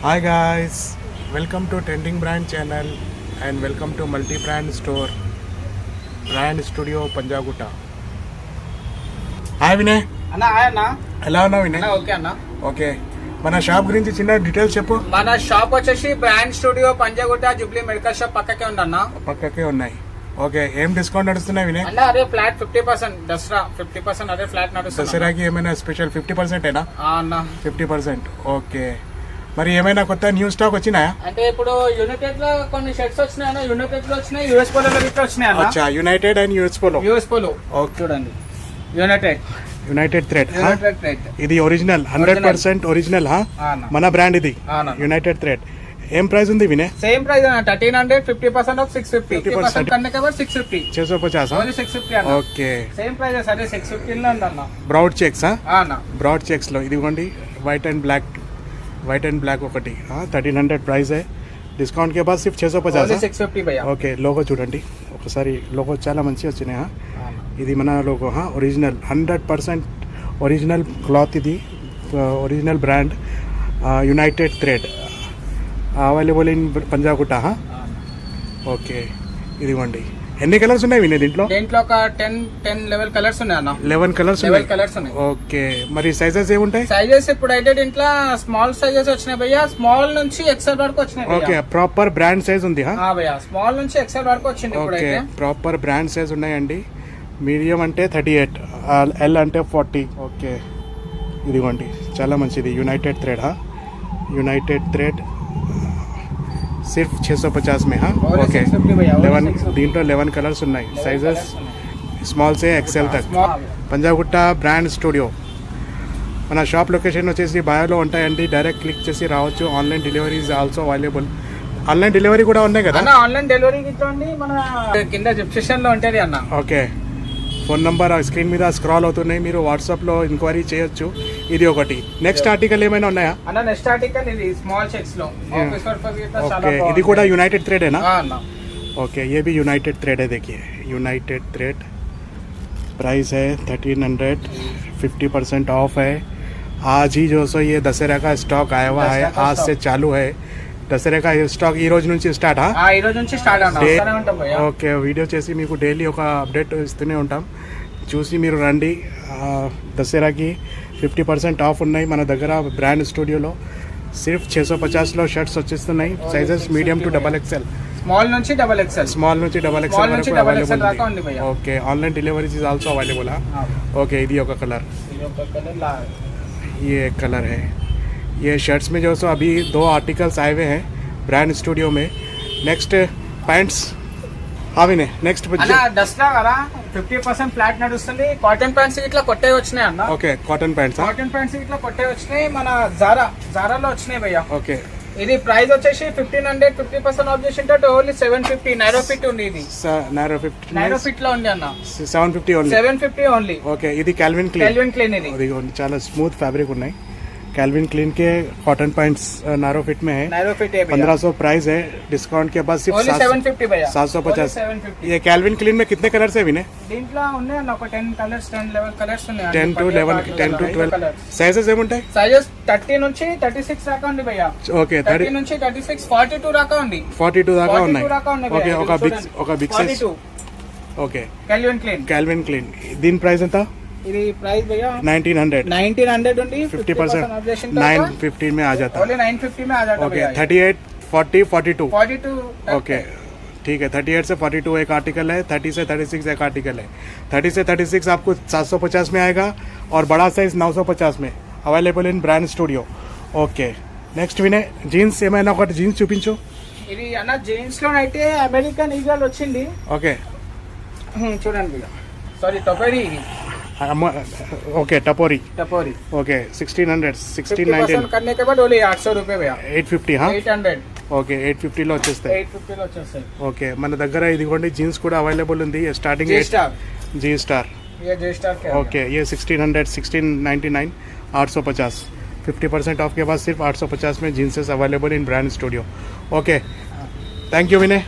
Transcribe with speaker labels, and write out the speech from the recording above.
Speaker 1: Hi guys, welcome to Trending Brand channel and welcome to multi-brand store, Brand Studio Panjagutta. Hi Vinay.
Speaker 2: అన్న hi అన్న.
Speaker 1: ఎలా ఉన్నావు Vinay?
Speaker 2: Okay అన్న.
Speaker 1: Okay, మన shop గురించి చిన్న డీటెయిల్స్ చెప్పు.
Speaker 2: మన షాప్ వచ్చేసి brand studio Panjagutta Jubilee medical shop పక్కకే ఉందన్న.
Speaker 1: పక్కకే ఉన్నాయి. ఓకే, ఏం డిస్కౌంట్ నడుస్తున్నాయి వినయ్?
Speaker 2: అన్న అదే ఫ్లాట్ 50%, దసరా 50% అదే ఫ్లాట్ నడుస్తుంది.
Speaker 1: దసరాకి ఏమైనా స్పెషల్ 50% ఏనా?
Speaker 2: అన్న
Speaker 1: 50%. ఓకే, మరి ఏమైనా కొత్త న్యూ స్టాక్ వచ్చినాయా?
Speaker 2: అంటే ఇప్పుడు యునైటెడ్ లో కొన్ని షర్ట్స్ వచ్చినాయి, యునైటెడ్ లో వచ్చినాయి, యూఎస్ పోలో ఇట్లా వచ్చినాయి అన్న.
Speaker 1: అచ్చా, United and US polo.
Speaker 2: Okay చూడండి, యునైటెడ్
Speaker 1: థ్రెడ్.
Speaker 2: థ్రెడ్
Speaker 1: ఇది ఒరిజినల్ 100% ఒరిజినల్. మన బ్రాండ్ ఇది యునైటెడ్ థ్రెడ్. ఏం ప్రైస్ ఉంది వినే?
Speaker 2: సేమ్ ప్రైస్ అన్న 1300, 50% ఆఫ్ 650, 50% కన్నా కవర్ 650,
Speaker 1: 650
Speaker 2: ఓన్లీ 650 అన్న.
Speaker 1: ఓకే,
Speaker 2: సేమ్ ప్రైస్ అదే 650 లో ఉందన్న.
Speaker 1: బ్రాడ్ చెక్స్
Speaker 2: అన్న,
Speaker 1: బ్రాడ్ చెక్స్ లో ఇదిగోండి, వైట్ అండ్ బ్లాక్ ఒకటి 1300 ప్రైస్ है. డిస్కౌంట్ के बाद सिर्फ 650.
Speaker 2: 650 భయ్యా.
Speaker 1: ఓకే, లోగో చూడండి ఒకసారి. లోగో చాలా మంచి వచ్చినాయి. ఇది మన లోగో ఒరిజినల్ 100% ఒరిజినల్ క్లాత్. ఇది original brand United thread, available in Panjagutta. Okay, ఇదిగోండి. ఎన్ని కలర్స్ ఉన్నాయి వినే దీంట్లో?
Speaker 2: ఒక 10 లెవెల్ కలర్స్ ఉన్నాయి అన్న.
Speaker 1: 11 కలర్స్
Speaker 2: ఉన్నాయి.
Speaker 1: ఓకే, మరి సైజెస్ ఏముంటాయి?
Speaker 2: సైజెస్ ఇప్పుడు అయితే దీంట్లో స్మాల్ సైజెస్ వచ్చినాయి భయ్యా, స్మాల్ నుంచి ఎక్సెల్ వరకు వచ్చినాయి.
Speaker 1: ఓకే, ప్రాపర్ బ్రాండ్ సైజ్ ఉంది.
Speaker 2: భయ్యా స్మాల్ నుంచి ఎక్సెల్ వరకు వచ్చింది.
Speaker 1: ఓకే, ప్రాపర్ బ్రాండ్ సైజ్ ఉన్నాయండి. మీడియం అంటే 38, ఎల్ అంటే 40. ఓకే, ఇదిగోండి చాలా మంచిది యునైటెడ్ థ్రెడ్. యునైటెడ్ థ్రెడ్ సిర్ఫ్ 650 में. ఓకే, 11 దీంట్లో 11 కలర్స్ ఉన్నాయి. సైజెస్ స్మాల్ సే ఎక్సెల్ తక్. Panjagutta brand studio. మన షాప్ లొకేషన్ వచ్చేసి బయోలో ఉంటాయండి, డైరెక్ట్ క్లిక్ చేసి రావచ్చు. Online delivery is also available. Online delivery కూడా ఉన్నాయి కదా?
Speaker 2: ఆన్లైన్ డెలివరీ మన కింద డిస్క్రిప్షన్ లో ఉంటుంది అన్న.
Speaker 1: ఓకే, ఫోన్ నంబర్ స్క్రీన్ మీద స్క్రాల్ అవుతున్నాయి, మీరు వాట్సాప్లో ఎంక్వైరీ చేయొచ్చు. ఇది ఒకటి. నెక్స్ట్ ఆర్టికల్ ఏమైనా ఉన్నాయా?
Speaker 2: నెక్స్ట్ ఆర్టికల్ ఇది స్మాల్ చెక్స్ లో.
Speaker 1: ఓకే, ఇది కూడా యునైటెడ్ थ्रेड है ना? ओके, ये भी यूनाइटेड थ्रेड है. देखिए यूनाइटेड थ्रेड, प्राइस है 1300, 50% ऑफ है. आज ही जो सो ये दशहरा का स्टॉक आया हुआ है, आज से चालू है దసరా का స్టాక్. ఈ రోజు నుంచి స్టార్ట్.
Speaker 2: ఈ రోజు నుంచి స్టార్ట్ అన్న.
Speaker 1: ఓకే, వీడియో చేసి మీకు డైలీ ఒక అప్డేట్ ఇస్తూనే ఉంటాం, చూసి మీరు రండి. దసరాకి 50% ఆఫ్ ఉన్నాయి మన దగ్గర బ్రాండ్ స్టూడియోలో. సిర్ఫ్ 650లో షర్ట్స్ వచ్చేస్తున్నాయి. Sizes medium to XXL,
Speaker 2: small నుంచి డబల్ ఎక్స్ఎల్
Speaker 1: వరకు అవైలబుల్ ఉంది. Okay, online deliveries is also available. Okay, ఇది ఒక కలర్, ये एक कलर है. ये शर्ट्स में जो सो अभी 2 आर्टिकल्स आए हुए हैं ब्रांड स्टूडियो में. Next pants. हाँ विने, नेक्स्ट
Speaker 2: దసరా కదా 50% ఫ్లాట్ నడుస్తుంది. కాటన్ ప్యాంట్స్ ఇట్లా కొట్టే వచ్చినాయి అన్న.
Speaker 1: ఓకే, కాటన్ ప్యాంట్స్
Speaker 2: ఇట్లా కొట్టే వచ్చినాయి. మన జారాలో వచ్చినాయి భయ్యా.
Speaker 1: ఓకే,
Speaker 2: ఇది ప్రైస్ వచ్చేసి 1500, 50% ఆఫ్ చేసింటే ఓన్లీ 750. నైరో ఫిట్ ఉంది. ఇది నైరో ఫిట్ లో ఉంది అన్న. 750 ఓన్లీ.
Speaker 1: ఓకే, ఇది కాల్విన్ క్లీన్. ఇది చాలా స్మూత్ ఫ్యాబ్రిక్ ఉన్నాయి. कैल्विन क्लीन के कॉटन पैंट्स नारो फिट में है. 1500 प्राइस है. डिस्काउंट के बाद सिर्फ
Speaker 2: 750 भैया.
Speaker 1: 750. ये कैल्विन क्लीन में कितने कलर्स है विने?
Speaker 2: దీంట్లో ఉన్నాయి అన్న ఒక 10 కలర్స్, 10 లెవెల్ కలర్స్ ఉన్నాయి.
Speaker 1: 10 to 12 సైజెస్ ఏముంటాయి?
Speaker 2: సైజెస్ 30 నుంచి 36 దాకా ఉంది భయ్యా.
Speaker 1: ఓకే,
Speaker 2: 30 నుంచి 36, 42 దాకా ఉంది.
Speaker 1: 42 దాకా ఉన్నాయి. ఓకే, ఒక big size. Okay, Calvin Klein. దీని ప్రైస్ ఎంత?
Speaker 2: ఇది ప్రైస్ భయ్యా
Speaker 1: 1900
Speaker 2: ఉంది.
Speaker 1: 50% 950 में आ जाता है.
Speaker 2: ओनली 950 में आ जाता है.
Speaker 1: ओके, 38, 40, 42. ओके, ठीक है. 38 से 42 एक आर्टिकल है. 30 से 36 एक आर्टिकल है. 30 से 36 आपको 750 में आएगा और बड़ा साइज 950 में available in brand studio. Okay, next వినే జీన్స్. ఏమైనా ఒకటి జీన్స్ చూపించు.
Speaker 2: ఇది అన్న జీన్స్ లో అయితే అమెరికన్ ఈగల్ వచ్చింది.
Speaker 1: ఓకే,
Speaker 2: చూడండి. సారీ, టొపెరీ.
Speaker 1: ओके, टपोरी. ओके, 1600, 1619
Speaker 2: करने के बाद ओनली 800 रुपए भैया.
Speaker 1: 850.
Speaker 2: 800.
Speaker 1: ఓకే, 850 లో వచ్చేస్తాయి. ఓకే, మన దగ్గర ఇదిగోండి జీన్స్ కూడా అవైలబుల్ ఉంది. Starting G Star. ओके, ये 1600, 1699, 850. 50% ऑफ के बाद सिर्फ 850 में jeans available in brand studio. Okay, thank you Vinay.